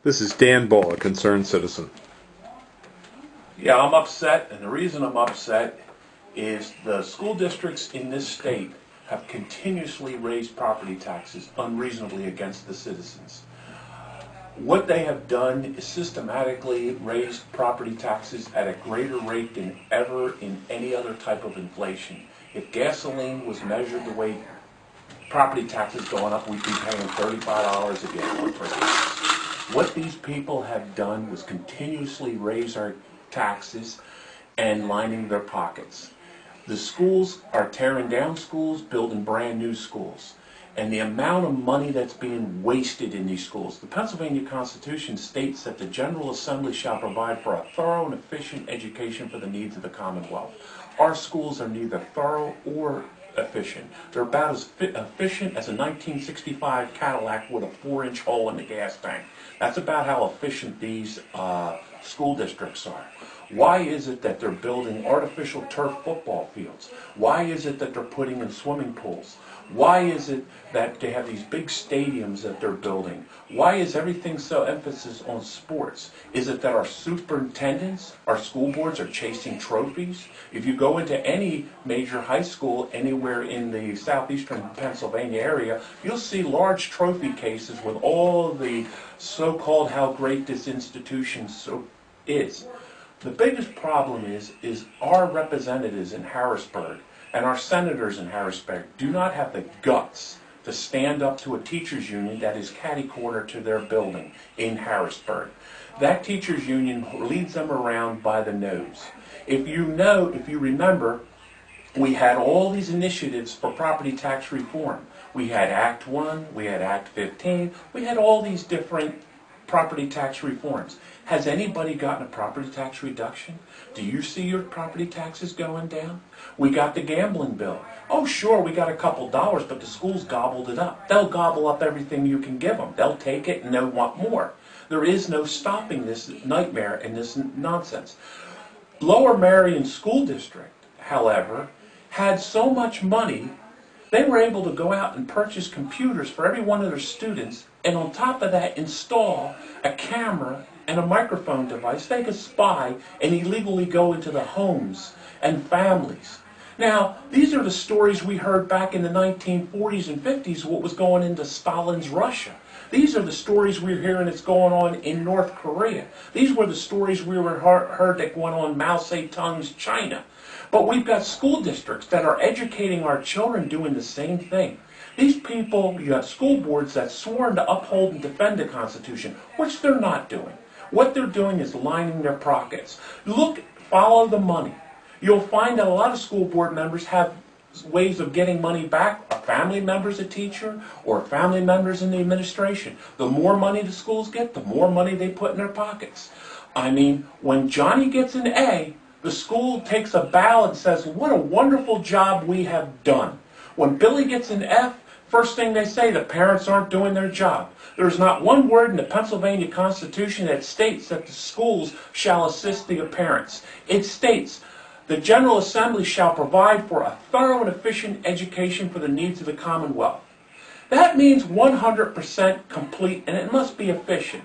This is Dan Bull, a concerned citizen. Yeah, I'm upset, and the reason I'm upset is the school districts in this state have continuously raised property taxes unreasonably against the citizens. What they have done is systematically raised property taxes at a greater rate than ever in any other type of inflation. If gasoline was measured the way property taxes going up, we'd be paying $35 a gallon for gas. What these people have done was continuously raise our taxes and lining their pockets. The schools are tearing down schools, building brand new schools. And the amount of money that's being wasted in these schools. The Pennsylvania Constitution states that the General Assembly shall provide for a thorough and efficient education for the needs of the Commonwealth. Our schools are neither thorough or efficient. They're about as efficient as a 1965 Cadillac with a 4-inch hole in the gas tank. That's about how efficient these school districts are. Why is it that they're building artificial turf football fields? Why is it that they're putting in swimming pools? Why is it that they have these big stadiums that they're building? Why is everything so emphasis on sports? Is it that our superintendents, our school boards are chasing trophies? If you go into any major high school anywhere in the southeastern Pennsylvania area, you'll see large trophy cases with all the so-called how great this institution is. The biggest problem is our representatives in Harrisburg and our senators in Harrisburg do not have the guts to stand up to a teachers union that is catty-corner to their building in Harrisburg. That teachers union leads them around by the nose. If you remember, we had all these initiatives for property tax reform. We had Act 1, we had Act 15, we had all these different property tax reforms. Has anybody gotten a property tax reduction? Do you see your property taxes going down? We got the gambling bill. Oh, sure, we got a couple dollars, but the schools gobbled it up. They'll gobble up everything you can give them. They'll take it and they'll want more. There is no stopping this nightmare and this nonsense. Lower Merion School District, however, had so much money, they were able to go out and purchase computers for every one of their students, and on top of that install a camera and a microphone device. They could spy and illegally go into the homes and families. Now, these are the stories we heard back in the 1940s and 50s, what was going into Stalin's Russia. These are the stories we're hearing that's going on in North Korea. These were the stories we heard that went on Mao Zedong's China. But we've got school districts that are educating our children doing the same thing. These people, you have school boards that sworn to uphold and defend the Constitution, which they're not doing. What they're doing is lining their pockets. Follow the money. You'll find that a lot of school board members have ways of getting money back. A family member's a teacher or family members in the administration. The more money the schools get, the more money they put in their pockets. I mean, when Johnny gets an A, the school takes a bow and says, what a wonderful job we have done. When Billy gets an F, first thing they say, the parents aren't doing their job. There's not one word in the Pennsylvania Constitution that states that the schools shall assist the parents. It states, the General Assembly shall provide for a thorough and efficient education for the needs of the Commonwealth. That means 100% complete, and it must be efficient.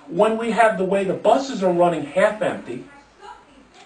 When we have the way the buses are running half empty,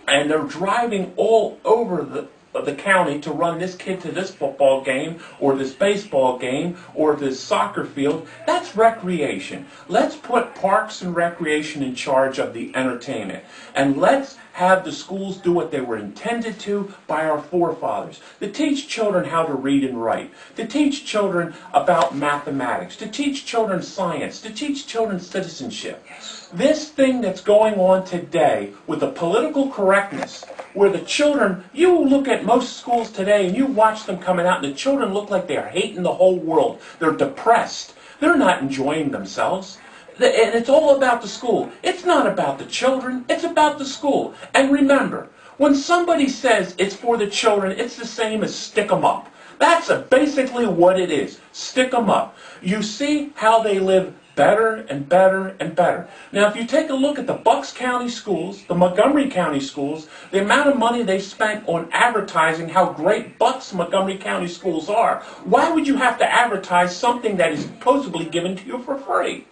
and they're driving all over the county to run this kid to this football game or this baseball game or this soccer field, that's recreation. Let's put Parks and Recreation in charge of the entertainment. And let's have the schools do what they were intended to by our forefathers. To teach children how to read and write. To teach children about mathematics. To teach children science. To teach children citizenship. This thing that's going on today with the political correctness, where the children, you look at most schools today and you watch them coming out and the children look like they're hating the whole world. They're depressed. They're not enjoying themselves. And it's all about the school. It's not about the children. It's about the school. And remember, when somebody says it's for the children, it's the same as stick 'em up. That's basically what it is. Stick 'em up. You see how they live better and better and better. Now, if you take a look at the Bucks County schools, the Montgomery County schools, the amount of money they spent on advertising how great Bucks Montgomery County schools are, why would you have to advertise something that is supposedly given to you for free?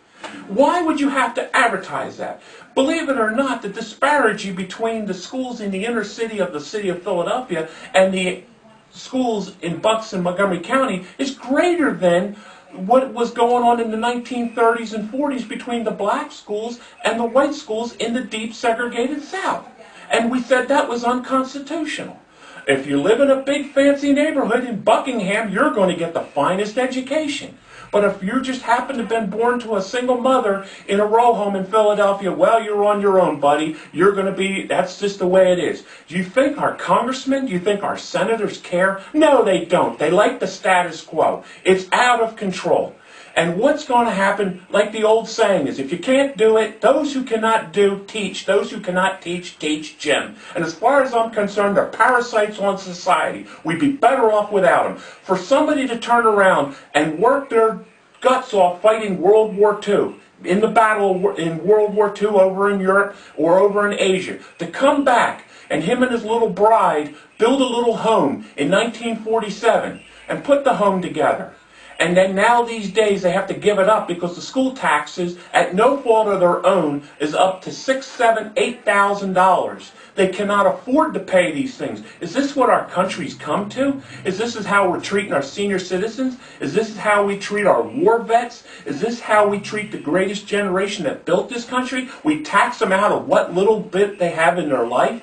Why would you have to advertise that? Believe it or not, the disparity between the schools in the inner city of the city of Philadelphia and the schools in Bucks and Montgomery County is greater than what was going on in the 1930s and 40s between the black schools and the white schools in the deep segregated South. And we said that was unconstitutional. If you live in a big fancy neighborhood in Buckingham, you're going to get the finest education. But if you just happen to have been born to a single mother in a row home in Philadelphia, well, you're on your own, buddy. You're going to be, that's just the way it is. Do you think our congressmen, do you think our senators care? No, they don't. They like the status quo. It's out of control. And what's going to happen, like the old saying is, if you can't do it, those who cannot do, teach. Those who cannot teach, teach Jim. And as far as I'm concerned, they're parasites on society. We'd be better off without them. For somebody to turn around and work their guts off fighting World War II, in the battle in World War II over in Europe or over in Asia, to come back and him and his little bride build a little home in 1947 and put the home together. And then now these days they have to give it up because the school taxes, at no fault of their own, is up to $6,000, $7,000, $8,000. They cannot afford to pay these things. Is this what our country's come to? Is this how we're treating our senior citizens? Is this how we treat our war vets? Is this how we treat the greatest generation that built this country? We tax them out of what little bit they have in their life?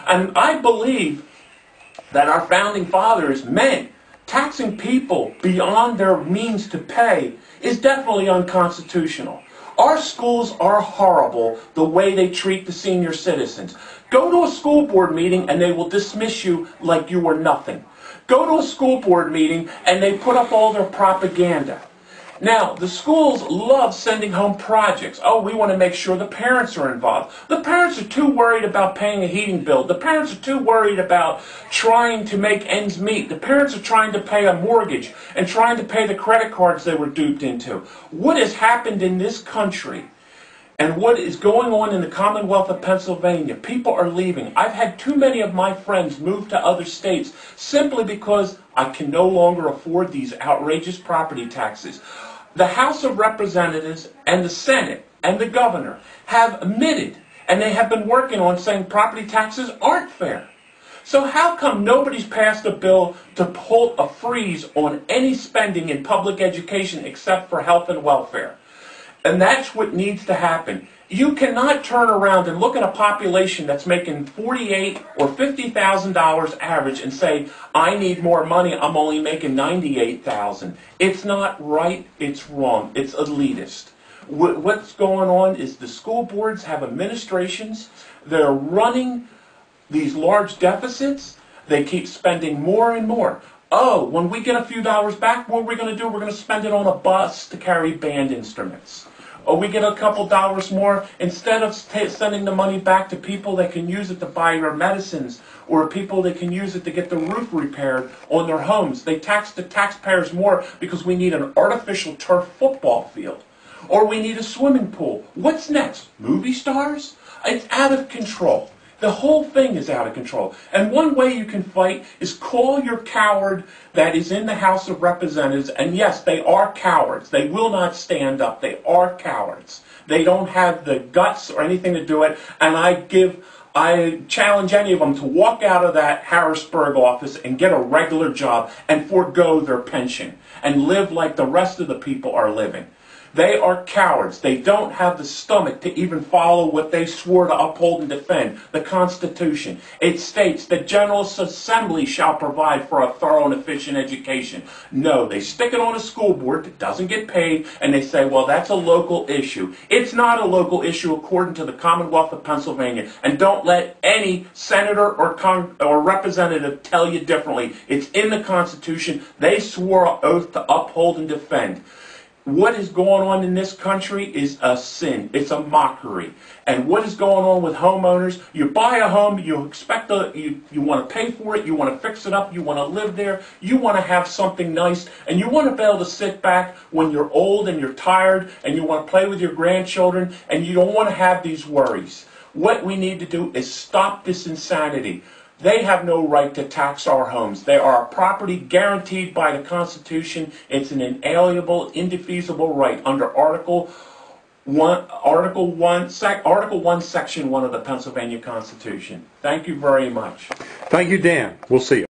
And I believe that our founding fathers meant taxing people beyond their means to pay is definitely unconstitutional. Our schools are horrible the way they treat the senior citizens. Go to a school board meeting and they will dismiss you like you were nothing. Go to a school board meeting and they put up all their propaganda. Now, the schools love sending home projects. Oh, we want to make sure the parents are involved. The parents are too worried about paying a heating bill. The parents are too worried about trying to make ends meet. The parents are trying to pay a mortgage and trying to pay the credit cards they were duped into. What has happened in this country and what is going on in the Commonwealth of Pennsylvania? People are leaving. I've had too many of my friends move to other states simply because I can no longer afford these outrageous property taxes. The House of Representatives and the Senate and the governor have admitted, and they have been working on saying property taxes aren't fair. So how come nobody's passed a bill to pull a freeze on any spending in public education except for health and welfare? And that's what needs to happen. You cannot turn around and look at a population that's making $48,000 or $50,000 average and say, I need more money, I'm only making $98,000. It's not right, it's wrong, it's elitist. What's going on is the school boards have administrations that are running these large deficits. They keep spending more and more. Oh, when we get a few dollars back, what are we going to do? We're going to spend it on a bus to carry band instruments. Or we get a couple dollars more, instead of sending the money back to people that can use it to buy their medicines, or people that can use it to get the roof repaired on their homes. They tax the taxpayers more because we need an artificial turf football field. Or we need a swimming pool. What's next? Movie stars? It's out of control. The whole thing is out of control. And one way you can fight is call your coward that is in the House of Representatives. And yes, they are cowards. They will not stand up. They are cowards. They don't have the guts or anything to do it. And I challenge any of them to walk out of that Harrisburg office and get a regular job and forego their pension and live like the rest of the people are living. They are cowards. They don't have the stomach to even follow what they swore to uphold and defend, the Constitution. It states the General Assembly shall provide for a thorough and efficient education. No, they stick it on a school board that doesn't get paid, and they say, well, that's a local issue. It's not a local issue according to the Commonwealth of Pennsylvania, and don't let any senator or representative tell you differently. It's in the Constitution. They swore an oath to uphold and defend. What is going on in this country is a sin. It's a mockery. And what is going on with homeowners? You buy a home, you expect you want to pay for it, you want to fix it up, you want to live there, you want to have something nice, and you want to be able to sit back when you're old and you're tired and you want to play with your grandchildren and you don't want to have these worries. What we need to do is stop this insanity. They have no right to tax our homes. They are a property guaranteed by the Constitution. It's an inalienable, indefeasible right under Article Article 1, Section 1 of the Pennsylvania Constitution. Thank you very much. Thank you, Dan. We'll see you.